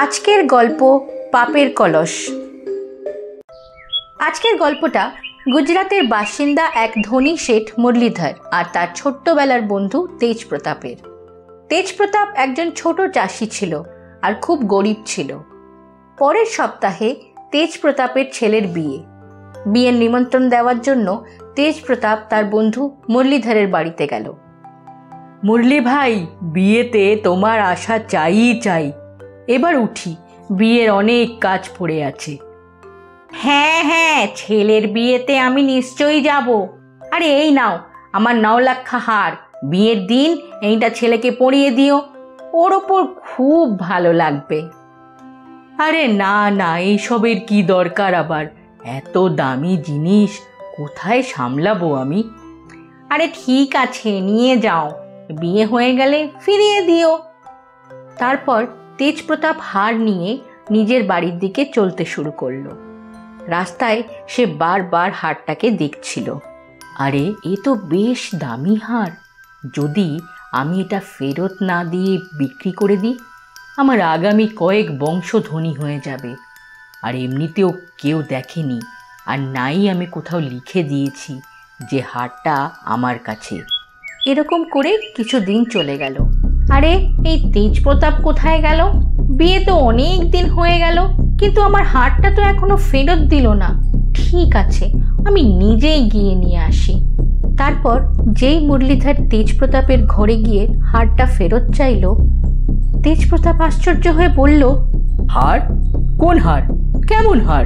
আজকের গল্প পাপের কলস। আজকের গল্পটা গুজরাতের বাসিন্দা এক ধনী শেঠ মুরলীধর আর তার ছোট্টবেলার বন্ধু তেজপ্রতাপের। তেজপ্রতাপ একজন ছোট চাষি ছিল আর খুব গরিব ছিল। পরের সপ্তাহে তেজপ্রতাপের ছেলের বিয়ের নিমন্ত্রণ দেওয়ার জন্য তেজপ্রতাপ তার বন্ধু মুরলীধরের বাড়িতে গেল। মুরলী ভাই, বিয়েতে তোমার আশা চাই। এবার উঠি, বিয়ের অনেক কাজ পড়ে আছে। হ্যাঁ, ছেলের বিয়েতে আমি নিশ্চয়ই যাব। আরে এই নাও আমার 9 লাক্ষা হার, বিয়ের দিন এইটা ছেলেকে পরিয়ে দিও, ওর ওপর খুব ভালো লাগবে। আরে না, এইসবের কি দরকার আবার? এত দামি জিনিস কোথায় সামলাবো আমি? আরে ঠিক আছে, নিয়ে যাও, বিয়ে হয়ে গেলে ফিরিয়ে দিও। তারপর তেজপ্রতাপ হার নিয়ে নিজের বাড়ির দিকে চলতে শুরু করলো। রাস্তায় সে বারবার হারটাকে দেখছিল। আরে এ তো বেশ দামি হার, যদি আমি এটা ফেরত না দিয়ে বিক্রি করে দিই, আমার আগামী কয়েক বংশ ধনী হয়ে যাবে। আর এমনিতেও কেউ দেখেনি, আর নাই আমি কোথাও লিখে দিয়েছি যে হারটা আমার কাছে। এরকম করে কিছুদিন চলে গেল। আরে এই তেজপ্রতাপ কোথায় গেল? বিয়ে তো অনেক দিন হয়ে গেল, কিন্তু আমার হারটা তো এখনো ফেরত দিল না। ঠিক আছে, আমি নিজেই গিয়ে নিয়ে আসি। তারপর যেই মুরলীধর তেজপ্রতাপের ঘরে গিয়ে হারটা ফেরত চাইল, তেজপ্রতাপ আশ্চর্য হয়ে বলল, হার? কোন হার? কেমন হার?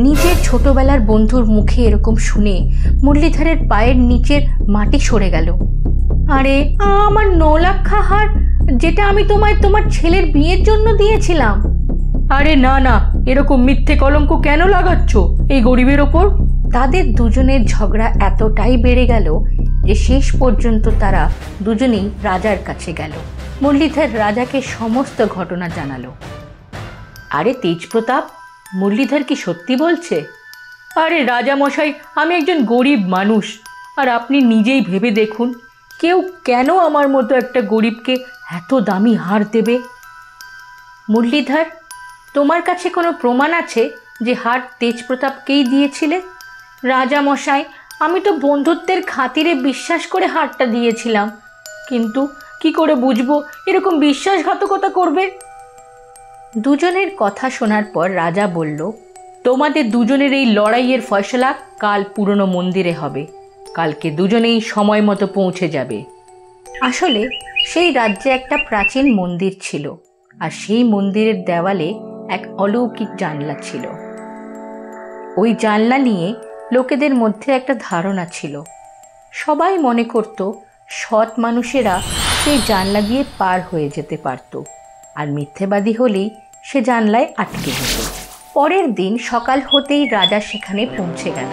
নিজের ছোটবেলার বন্ধুর মুখে এরকম শুনে মুরলীধরের পায়ের নিচের মাটি সরে গেল। আরে আমার 9 লাক্ষা হার, যেটা আমি তোমার ছেলের বিয়ের জন্য দিয়েছিলাম। আরে না, এরকম মিথ্যে কলঙ্ক কেন লাগাচ্ছ এই গরিবের ওপর? তাদের দুজনের ঝগড়া এতটাই বেড়ে গেল যে শেষ পর্যন্ত তারা দুজনেই রাজার কাছে গেল। মুরলীধর রাজাকে সমস্ত ঘটনা জানালো। আরে তেজপ্রতাপ, মুরলীধর কি সত্যি বলছে? আরে রাজা মশাই, আমি একজন গরিব মানুষ, আর আপনি নিজেই ভেবে দেখুন, কেউ কেন আমার মতো একটা গরিবকে এত দামি হার দেবে? মুরলীধর, তোমার কাছে কোনো প্রমাণ আছে যে হার তেজপ্রতাপকেই দিয়েছিলে? রাজা মশাই, আমি তো বন্ধুত্বের খাতিরে বিশ্বাস করে হারটা দিয়েছিলাম, কিন্তু কি করে বুঝবো এরকম বিশ্বাসঘাতকতা করবে? দুজনের কথা শোনার পর রাজা বলল, তোমাদের দুজনের এই লড়াইয়ের ফয়সলা কাল পুরনো মন্দিরে হবে। কালকে দুজনেই সময় মতো পৌঁছে যাবে। আসলে সেই রাজ্যে একটা প্রাচীন মন্দির ছিল, আর সেই মন্দিরের দেওয়ালে এক অলৌকিক জানলা ছিল। ওই জানলা নিয়ে লোকেদের মধ্যে একটা ধারণা ছিল। সবাই মনে করত সৎ মানুষেরা সেই জানলা দিয়ে পার হয়ে যেতে পারত, আর মিথ্যেবাদী হলেই সে জানলায় আটকে যেত। পরের দিন সকাল হতেই রাজা সেখানে পৌঁছে গেল।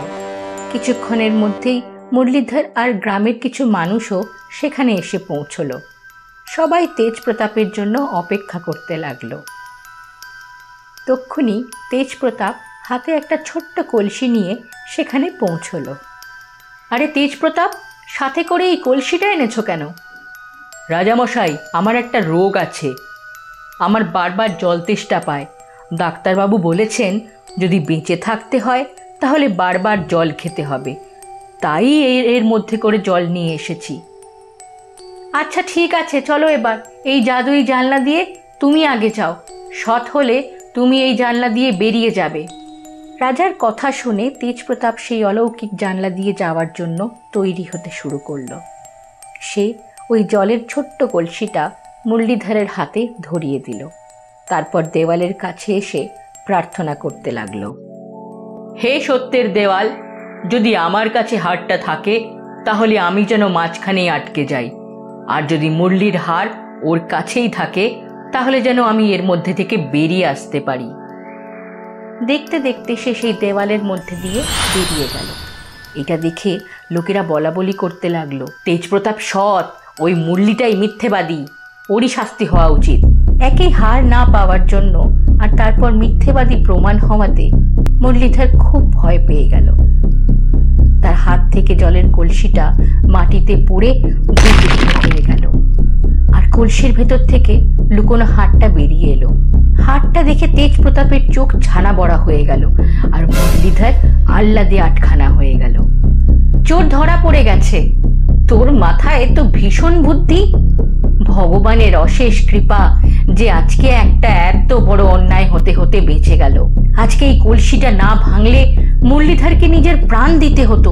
কিছুক্ষণের মধ্যেই মুরলীধর আর গ্রামের কিছু মানুষও সেখানে এসে পৌঁছলো। সবাই তেজপ্রতাপের জন্য অপেক্ষা করতে লাগলো। তক্ষুনি তেজপ্রতাপ হাতে একটা ছোট্ট কলসি নিয়ে সেখানে পৌঁছলো। আরে তেজপ্রতাপ, সাথে করে এই কলসিটা এনেছো কেন? রাজামশাই, আমার একটা রোগ আছে, আমার বারবার জল তেষ্টা পায়। ডাক্তারবাবু বলেছেন যদি বেঁচে থাকতে হয় তাহলে বারবার জল খেতে হবে, তাই এর মধ্যে করে জল নিয়ে এসেছি। আচ্ছা ঠিক আছে, চলো এবার এই জাদুই জানলা দিয়ে তুমি আগে যাও, সৎ হলে তুমি এই জানলা দিয়ে বেরিয়ে যাবে। রাজার কথা শুনে তেজপ্রতাপ সেই অলৌকিক জানলা দিয়ে যাওয়ার জন্য তৈরি হতে শুরু করলো। সে ওই জলের ছোট্ট কলসিটা মুরলীধরের হাতে ধরিয়ে দিল। তারপর দেওয়ালের কাছে এসে প্রার্থনা করতে লাগলো, হে সত্যের দেওয়াল, যদি আমার কাছে হারটা থাকে তাহলে আমি যেন মাঝখানেই আটকে যাই, আর যদি মুরলীর হার ওর কাছেই থাকে তাহলে যেন আমি এর মধ্যে থেকে বেরিয়ে আসতে পারি। দেখতে দেখতে সে সেই দেওয়ালের মধ্যে দিয়ে বেরিয়ে গেল। এটা দেখে লোকেরা বলাবলি করতে লাগলো, তেজপ্রতাপ সৎ, ওই মুরলীটাই মিথ্যেবাদী, ওরই শাস্তি হওয়া উচিত। একই হার না পাওয়ার জন্য আর তারপর মিথ্যেবাদী প্রমাণ হওয়াতে মুরলীধর খুব ভয় পেয়ে গেল। তার হাত থেকে জলের কলসিটা মাটিতে পড়ে যুদ্ধ হয়ে গেল। আর কলসির ভেতর থেকে লুকোনো হাড়টা বেরিয়ে এলো। হাড়টা দেখে তেজ প্রতাপের চোখ ছানা বড়া হয়ে গেল, আর মুরলীধর আহ্লাদে আটখানা হয়ে গেল। চোর ধরা পড়ে গেছে। তোর মাথায় তো ভীষণ বুদ্ধি। ভগবানের অশেষ কৃপা যে আজকে একটা এত বড় অন্যায় হতে হতে বেঁচে গেল। আজকে এই কলসিটা না ভাঙলে মুরলীধরকে নিজের প্রাণ দিতে হতো।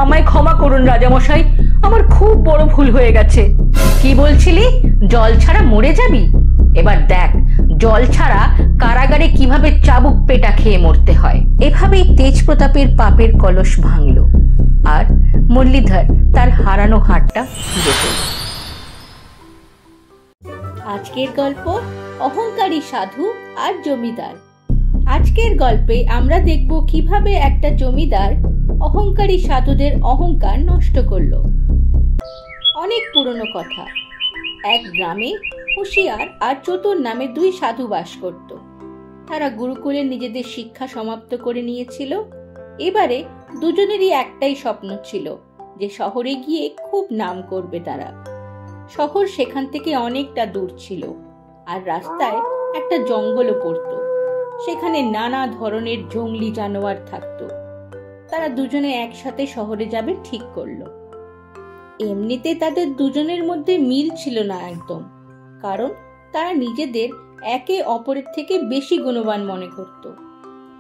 আমায় ক্ষমা করুন রাজামশাই, আমার খুব বড় ভুল হয়ে গেছে। কি বলছিলি? জল ছাড়া মরে যাবি? এবার দেখ জল ছাড়া কারাগারে কিভাবে চাবুক পেটা খেয়ে মরতে হয়। এভাবেই তেজ প্রতাপের পাপের কলস ভাঙল, আর মুরলীধর তার হারানো হাড়টা ফিরে পেল। আজকের গল্প অহংকারী সাধু আর জমিদার। আজকের গল্পে আমরা দেখব কিভাবে একটা জমিদার অহংকারী সাধুদের অহংকার নষ্ট করলো। অনেক পুরনো কথা। এক গ্রামে হুঁশিয়ার আর চতুর নামে দুই সাধু বাস করত। তারা গুরুকুলে নিজেদের শিক্ষা সমাপ্ত করে নিয়েছিল। এবারে দুজনেরই একটাই স্বপ্ন ছিল যে শহরে গিয়ে খুব নাম করবে তারা। শহর সেখান থেকে অনেকটা দূর ছিল, আর রাস্তায় একটা জঙ্গলও পড়ত। সেখানে নানা ধরনের জঙ্গলি জানোয়ার থাকতো। তারা দুজনে একসাথে শহরে যাবে ঠিক করলো। এমনিতে তাদের দুজনের মধ্যে মিল ছিল না একদম, কারণ তারা নিজেদের একে অপরের থেকে বেশি গুণবান মনে করত,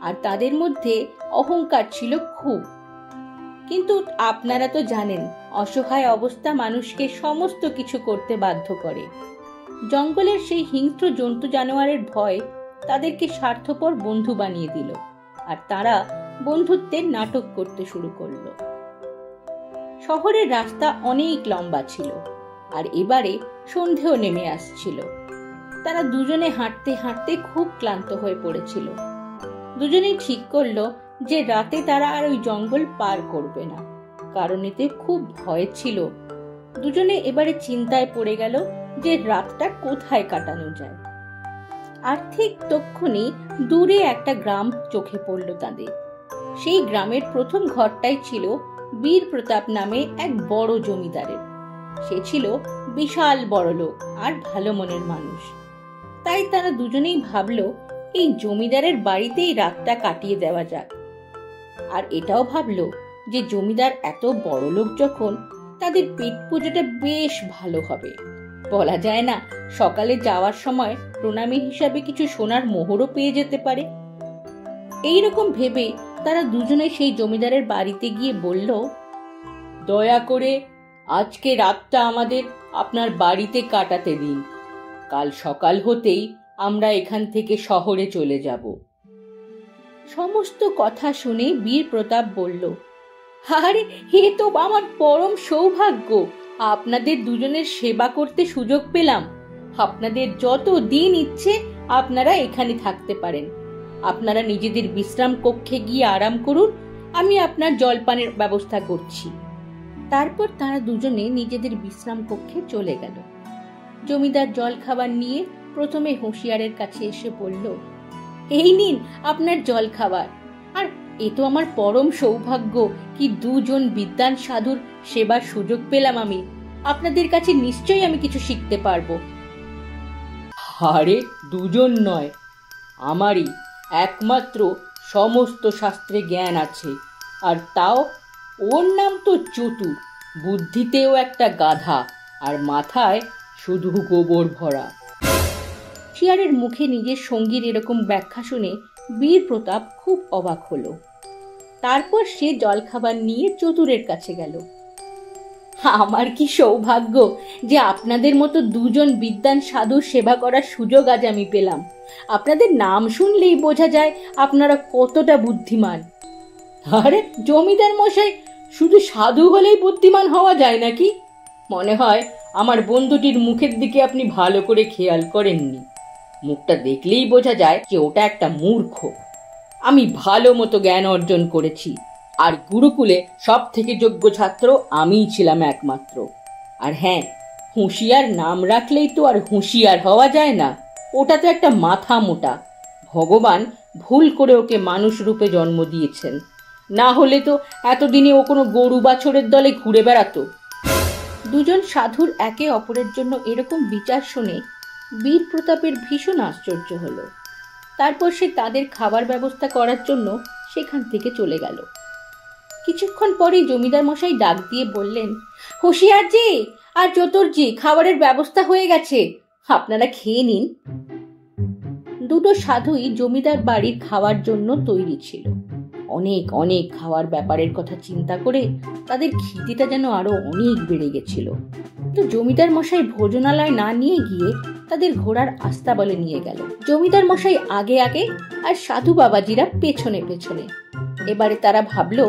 আর তাদের মধ্যে অহংকার ছিল খুব। কিন্তু আপনারা তো জানেন, অসহায় অবস্থা মানুষকে সমস্ত কিছু করতে বাধ্য করে। জঙ্গলের সেই হিংস্র জন্তু জানোয়ারের ভয় তাদেরকে স্বার্থপর বন্ধু বানিয়ে দিল, আর তারা বন্ধুত্বের নাটক করতে শুরু করলো। শহরের রাস্তা অনেক লম্বা ছিল, আর এবারে সন্ধেও নেমে আসছিল। তারা দুজনে হাঁটতে হাঁটতে খুব ক্লান্ত হয়ে পড়েছিল। দুজনেই ঠিক করলো যে রাতে তারা আর ওই জঙ্গল পার করবে না, কারণ এতে খুব ভয় ছিল। দুজনে এবারে চিন্তায় পড়ে গেল যে রাতটা কোথায় কাটানো যায়। আর ঠিক তক্ষুনি দূরে একটা গ্রাম চোখে পড়ল তাদের। সেই গ্রামের প্রথম ঘরটাই ছিল বীর প্রতাপ নামে এক বড় জমিদারের। সে ছিল বিশাল বড় লোক আর ভালো মনের মানুষ। তাই তারা দুজনেই ভাবলো এই জমিদারের বাড়িতেই রাতটা কাটিয়ে দেওয়া যাক। আর এটাও ভাবলো যে জমিদার এত বড় লোক যখন, তাদের পেট পুজোটা বেশ ভালো হবে। বলা যায় না, সকালে যাওয়ার সময় প্রণামী হিসাবে কিছু সোনার মোহরও পেয়ে যেতে পারে। এইরকম ভেবে তারা দুজনে সেই জমিদারের বাড়িতে গিয়ে বলল, দয়া করে আজকে রাতটা আমাদের আপনার বাড়িতে কাটাতে দিন। কাল সকাল হতেই আমরা এখান থেকে শহরে চলে যাব। সমস্ত কথা শুনে বীর প্রতাপ বলল, আরে হে তো আমার পরম সৌভাগ্য, আপনাদের দুজনের সেবা করতে সুযোগ পেলাম। আপনাদের যত দিন ইচ্ছে আপনারা এখানে থাকতে পারেন। আপনারা নিজেদের বিশ্রাম কক্ষে গিয়ে আরাম করুন, আমি আপনার জলপানের ব্যবস্থা করছি। তারপর তারা দুজনে নিজেদের বিশ্রাম কক্ষে চলে গেল। জমিদার জল খাবার নিয়ে প্রথমে হুঁশিয়ারের কাছে এসে বলল, এই নিন আপনার জল খাবার। আর এ তো আমার পরম সৌভাগ্য কি দুজন বিদ্বান সাধুর সেবার সুযোগ পেলাম আমি। আপনাদের কাছে নিশ্চয়ই আমি কিছু শিখতে পারবো। আরে দুজন নয়, আমারই একমাত্র সমস্ত শাস্ত্রে জ্ঞান আছে, আর তাও ওর নাম তো চতুর, বুদ্ধিতেও একটা গাধা, আর মাথায় শুধু গোবর ভরা। হুঁশিয়ারের মুখে নিজের সঙ্গীর এরকম ব্যাখ্যা শুনে বীর প্রতাপ খুব অবাক হলো। তারপর সে জলখাবার নিয়ে চতুরের কাছে গেল। আমার কি সৌভাগ্য যে আপনাদের মতো দুজন বিদ্বান সাধুর সেবা করার সুযোগ আজ আমি পেলাম। আপনাদের নাম শুনলেই বোঝা যায় আপনারা কতটা বুদ্ধিমান। আরে জমিদার মশাই, শুধু সাধু হলেই বুদ্ধিমান হওয়া যায় নাকি? মনে হয় আমার বন্ধুটির মুখের দিকে আপনি ভালো করে খেয়াল করেননি। মুখটা দেখলেই বোঝা যায় যে ওটা একটা মূর্খ। আমি ভালো মতো জ্ঞান অর্জন করেছি, আর গুরুকুলে সব থেকে যোগ্য ছাত্র আমিই ছিলাম একমাত্র। আর হ্যাঁ, হুঁশিয়ার নাম রাখলেই তো আর হুঁশিয়ার হওয়া যায় না, ওটা তো একটা মাথা মোটা। ভগবান ভুল করে ওকে মানুষ রূপে জন্ম দিয়েছেন, না হলে তো এতদিনে ও কোনো গরু বাছরের দলে ঘুরে বেড়াতো। দুজন সাধুর একে অপরের জন্য এরকম বিচার শুনে বীর প্রতাপের ভীষণ আশ্চর্য হলো। তারপর সে তাদের খাবার ব্যবস্থা করার জন্য সেখান থেকে চলে গেল। কিছুক্ষণ পরেই জমিদার মশাই ডাক দিয়ে বললেন, হুঁশিয়ারজি আর চতুর্জি, খাবারের ব্যবস্থা হয়ে গেছে, আপনারা খেয়ে নিন। দুটো সাধুই জমিদার বাড়ির খাওয়ার জন্য তৈরি ছিল। অনেক অনেক খাওয়ার ব্যাপারের কথা চিন্তা করে তাদের খিদেটা যেন আরো অনেক বেড়ে গেছিল। তো জমিদার মশাই ভোজনালয় না নিয়ে গিয়ে তাদের ঘোড়ার আস্তাবলে নিয়ে গেল। জমিদার মশাই আগে আগে আর সাধু বাবাজিরা পেছনে পেছনে। এবারে তারা ভাবলো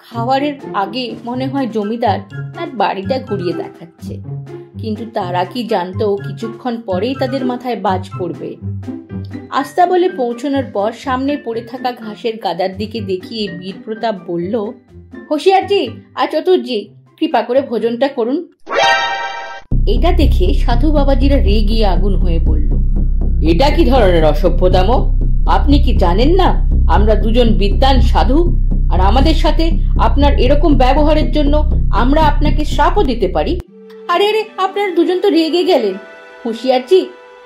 খাওয়ারের আগে মনে হয় জমিদার তার বাড়িটা ঘুরিয়ে দেখাচ্ছে, কিন্তু তারা কি জানতো কিছুক্ষণ পরেই তাদের মাথায় বাজ পড়বে। আস্তাবলে পৌঁছানোর পর সামনে পড়ে থাকা ঘাসের গাদার দিকে দেখিয়ে বীর প্রতাপ বলল, হুঁশিয়ারজি আর চতুর্জি, কৃপা করে ভোজনটা করুন। এটা দেখে সাধু বাবাজিরা রেগে আগুন হয়ে বলল, এটা কি ধরনের অসভ্যতাম? আপনি কি জানেন না আমরা দুজন বিদ্বান সাধু, আর আমাদের সাথে আপনার এরকম ব্যবহারের জন্য আমরা আপনাকে শ্রাপও দিতে পারি। আরে আরে, আপনারা দুজন তো রেগে গেলেন। হুঁশিয়ারজি,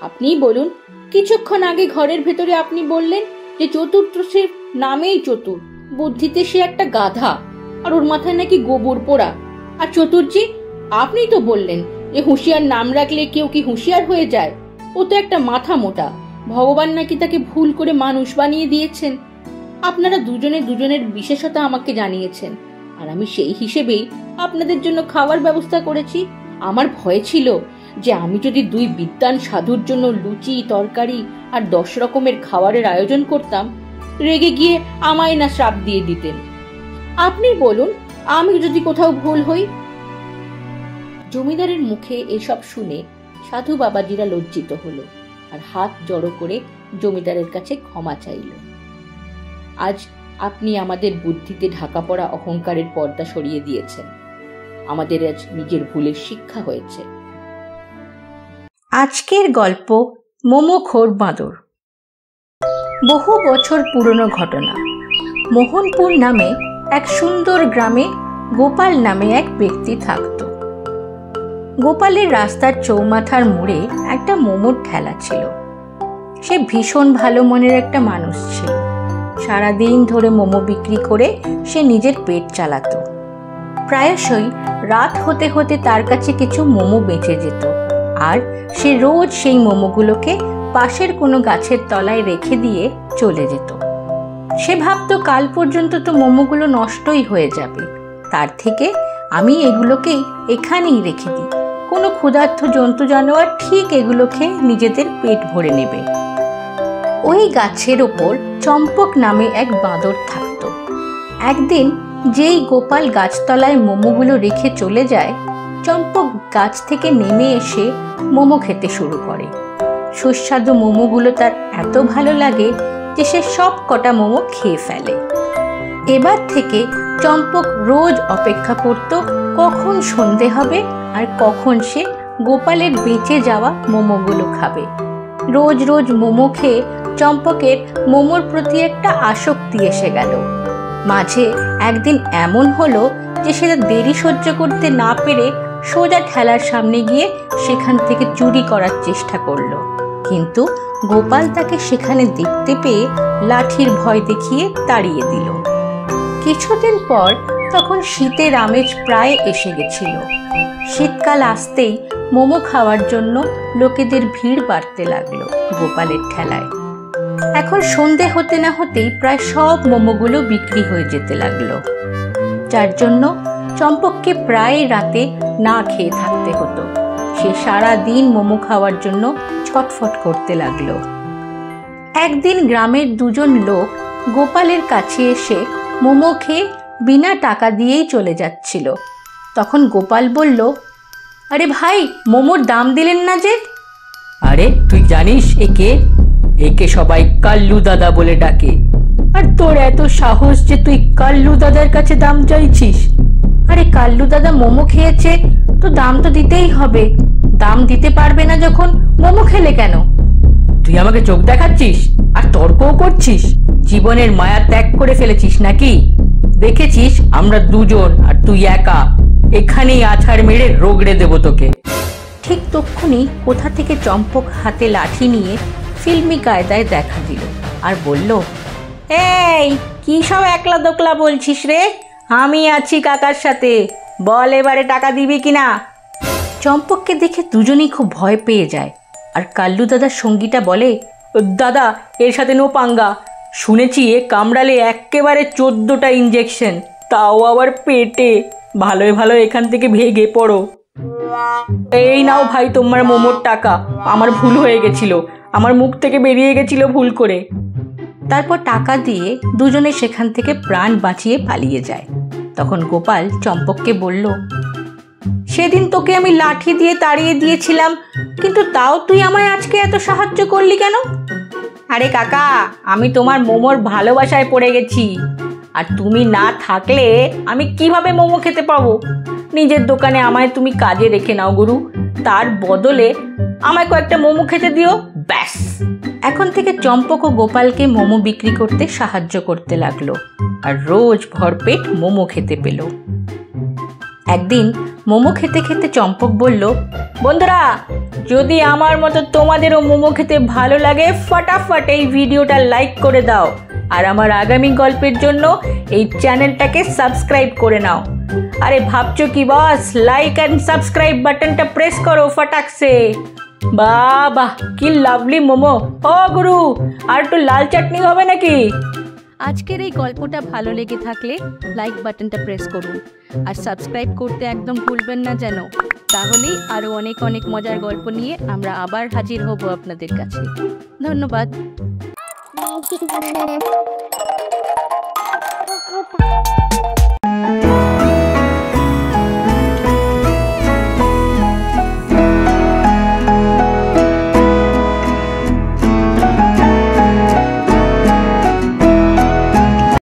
আপনিই বলুন, কিছুক্ষণ আগে ঘরের ভেতরে আপনি বললেন যে চতুর্থের নামেই চতুর, বুদ্ধিতে সে একটা গাধা, আর ওর মাথায় নাকি গোবর পোড়া। আর চতুর্জি, আপনি তো বললেন যে হুঁশিয়ার নাম রাখলে কেউ কি হুঁশিয়ার হয়ে যায়? ও তো একটা মাথা মোটা, ভগবান নাকি তাকে ভুল করে মানুষ বানিয়ে দিয়েছেন। আপনারা দুজনে দুজনের বিশেষতা আমাকে জানিয়েছেন, আর আমি সেই হিসেবেই আপনাদের জন্য খাবার ব্যবস্থা করেছি। আমার ভয় ছিল যে আমি যদি দুই বিদ্বান সাধুর জন্য লুচি, তরকারি আর 10 রকমের খাবারের আয়োজন করতাম, রেগে গিয়ে আমায় না শ্রাপ দিয়ে দিতেন। আপনি বলুন, আমি যদি কোথাও ভুল হই। জমিদারের মুখে এসব শুনে সাধু বাবাজিরা লজ্জিত হলো আর হাত জড়ো করে জমিদারের কাছে ক্ষমা চাইল। আজ আপনি আমাদের বুদ্ধিতে ঢাকা পড়া অহংকারের পর্দা সরিয়ে দিয়েছেন। আমাদের আজ নিজের ভুলের শিক্ষা হয়েছে। আজকের গল্প মোমোখোর বাঁদর। বহু বছর পুরনো ঘটনা। মোহনপুর নামে এক সুন্দর গ্রামে গোপাল নামে এক ব্যক্তি থাকত। গোপালের রাস্তার চৌমাথার মোড়ে একটা মোমোর ঠেলা ছিল। সে ভীষণ ভালো মনের একটা মানুষ ছিল। সারাদিন ধরে মোমো বিক্রি করে সে নিজের পেট চালাতো। প্রায়শই রাত হতে হতে তার কাছে কিছু মোমো বেঁচে যেত, আর সে রোজ সেই মোমোগুলোকে পাশের কোনো গাছের তলায় রেখে দিয়ে চলে যেত। সে ভাবতো কাল পর্যন্ত তো মোমোগুলো নষ্টই হয়ে যাবে, তার থেকে আমি এগুলোকেই এখানেই রেখে দিই। কোনো ক্ষুধার্ত জন্তু জানোয়ার ঠিক এগুলো খেয়ে নিজেদের পেট ভরে নেবে। ওই গাছের ওপর চম্পক নামে এক বাঁদর থাকত। একদিন যেই গোপাল গাছতলায় মোমোগুলো রেখে চলে যায়, চম্পক গাছ থেকে নেমে এসে মোমো খেতে শুরু করে। সুস্বাদু মোমোগুলো তার এত ভালো লাগে যে সে সব কটা মোমো খেয়ে ফেলে। এবার থেকে চম্পক রোজ অপেক্ষা করত কখন সন্ধে হবে আর কখন সে গোপালের বেঁচে যাওয়া মোমোগুলো খাবে। রোজ রোজ মোমো খেয়ে চম্পকের মোমোর প্রতি একটা আসক্তি এসে গেল। মাঝে একদিন এমন হলো যে সে দেরি সহ্য করতে না পেরে সোজা ঠেলার সামনে গিয়ে সেখান থেকে চুরি করার চেষ্টা করলো, কিন্তু গোপাল তাকে সেখানে দেখতে পেয়ে লাঠির ভয় দেখিয়ে তাড়িয়ে দিল। কিছুদিন পর তখন শীতের আমেজ প্রায় এসে গেছিল। শীতকাল আসতেই মোমো খাওয়ার জন্য লোকেদের ভিড় বাড়তে লাগলো গোপালের ঠেলায়। এখন সন্ধে হতে না হতেই প্রায় সব মোমোগুলো বিক্রি হয়ে যেতে লাগলো, যার জন্য চম্পককে প্রায় রাতে না খেয়ে থাকতে হতো। সে সারা দিন মোমো খাওয়ার জন্য ছটফট করতে লাগলো। একদিন গ্রামের দুজন লোক গোপালের কাছে এসে মোমো খেয়ে বিনা টাকা দিয়েই চলে যাচ্ছিল। তখন গোপাল বলল, আরে ভাই, মোমোর দাম দিলেন না যে? আরে তুই জানিস একে? একে সবাই কাল্লু দাদা বলে ডাকে। আর তোর এত সাহস যে তুই কাল্লু দাদার কাছে দাম চাইছিস? আরে কাল্লু দাদা মোমো খেয়েছে তো দাম তো দিতেই হবে। দাম দিতে পারবে না যখন মোমো খেলে কেন? তুই আমাকে চোখ দেখাচ্ছিস আর তর্কও করছিস? জীবনের মায়া ত্যাগ করে ফেলেছিস নাকি? দেখেছিস আমরা দুজন আর তুই একা। এখানেই আছাড় মেরে রোগড়ে দেবো তোকে। ঠিক তক্ষুনি কোথা থেকে চম্পক হাতে লাঠি নিয়ে ফিল্মি কায়দায় দেখা দিল আর বলল, এই কি সব একলা দোকলা বলছিস রে? আমি আছি কাকার সাথে, বল এবারে টাকা দিবি কিনা। চম্পককে দেখে দুজনেই খুব ভয় পেয়ে যায়। আর কাল্লু দাদার সঙ্গীটা বলে, দাদা এর সাথে নো পাঙ্গা, শুনেছি এ কামড়ালে একেবারে 14টা ইঞ্জেকশন, তাও আবার পেটে। ভালোই ভালো এখান থেকে ভেগে পড়ো। এই নাও ভাই তোমার মোমোর টাকা, আমার ভুল হয়ে গেছিল, আমার মুখ থেকে বেরিয়ে গেছিল ভুল করে। তারপর টাকা দিয়ে দুজনে সেখান থেকে প্রাণ বাঁচিয়ে পালিয়ে যায়। তখন গোপাল চম্পককে বলল, সেদিন তোকে আমি লাঠি দিয়ে তাড়িয়ে দিয়েছিলাম, কিন্তু তাও তুই আমায় আজকে এত সাহায্য করলি কেন? আরে কাকা, আমি তোমার মোমোর ভালোবাসায় পড়ে গেছি, আর তুমি না থাকলে আমি কিভাবে মোমো খেতে পাবো? নিজের দোকানে আমায় তুমি কাজে রেখে নাও গুরু, তার বদলে আমায় কয়েকটা মোমো খেতে দিও, ব্যাস। এখন থেকে চম্পক ও গোপালকে মোমো বিক্রি করতে সাহায্য করতে লাগলো, আর রোজ ভরপেট মোমো খেতে পেল। একদিন মোমো খেতে খেতে চম্পক বলল, বন্ধুরা, যদি আমার মতো তোমাদেরও মোমো খেতে ভালো লাগে, ফটাফট এই ভিডিওটা লাইক করে দাও, আর আমার আগামী গল্পের জন্য এই চ্যানেলটাকে সাবস্ক্রাইব করে নাও। আরে ভাবছো কি বস, লাইক অ্যান্ড সাবস্ক্রাইব বাটনটা প্রেস করো ফটাক সে। বাহ বাহ, কি লাভলি মোমো। ও গুরু, আর একটু লাল চাটনি হবে নাকি? আজকের এই গল্পটা ভালো লেগে থাকলে লাইক বাটনটা প্রেস করুন, আর সাবস্ক্রাইব করতে একদম ভুলবেন না যেন। তাহলেই আরও অনেক অনেক মজার গল্প নিয়ে আমরা আবার হাজির হব আপনাদের কাছে। ধন্যবাদ।